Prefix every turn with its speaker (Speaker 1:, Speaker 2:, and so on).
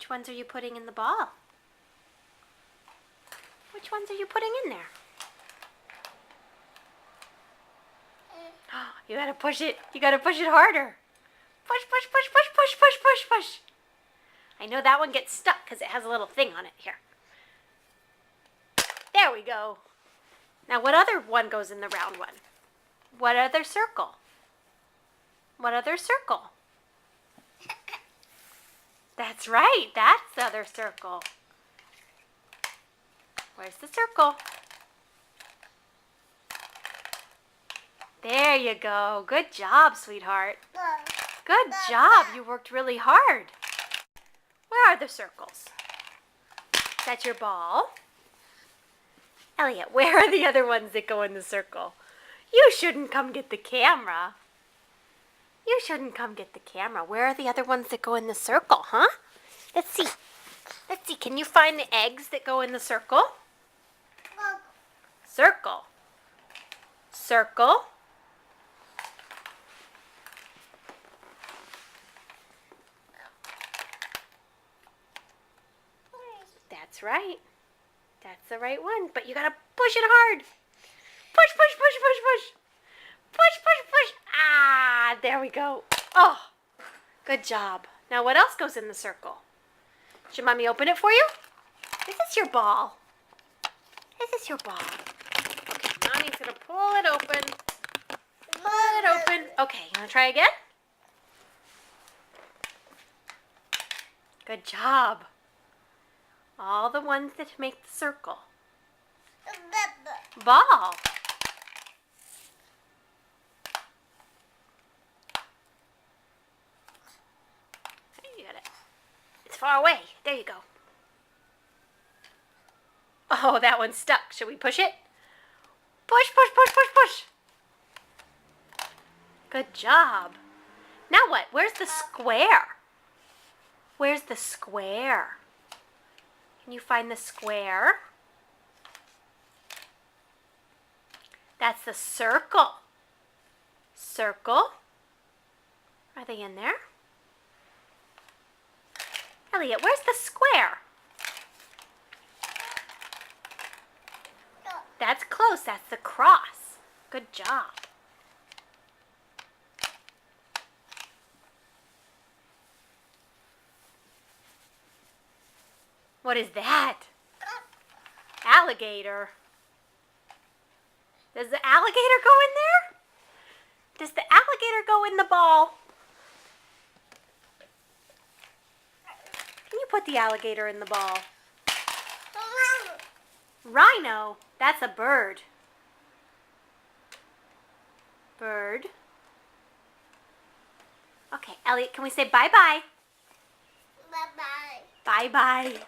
Speaker 1: Which ones are you putting in the ball? Which ones are you putting in there? You gotta push it. You gotta push it harder. Push, push, push, push, push, push, push, push. I know that one gets stuck because it has a little thing on it here. There we go. Now what other one goes in the round one? What other circle? What other circle? That's right. That's the other circle. Where's the circle? There you go. Good job, sweetheart. Good job. You worked really hard. Where are the circles? Is that your ball? Elliot, where are the other ones that go in the circle? You shouldn't come get the camera. You shouldn't come get the camera. Where are the other ones that go in the circle, huh? Let's see. Let's see. Can you find the eggs that go in the circle? Circle. Circle. That's right. That's the right one. But you gotta push it hard. Push, push, push, push, push. Push, push, push. Ah, there we go. Oh, good job. Now what else goes in the circle? Should Mommy open it for you? This is your ball. This is your ball. Okay, Mommy's gonna pull it open. Pull it open. Okay, you wanna try again? Good job. All the ones that make the circle. Ball. You got it. It's far away. There you go. Oh, that one's stuck. Should we push it? Push, push, push, push, push. Good job. Now what? Where's the square? Where's the square? Can you find the square? That's the circle. Circle. Are they in there? Elliot, where's the square? That's close. That's the cross. Good job. What is that? Alligator. Does the alligator go in there? Does the alligator go in the ball? Can you put the alligator in the ball? Rhino. That's a bird. Bird. Okay, Elliot, can we say bye-bye?
Speaker 2: Bye-bye.
Speaker 1: Bye-bye.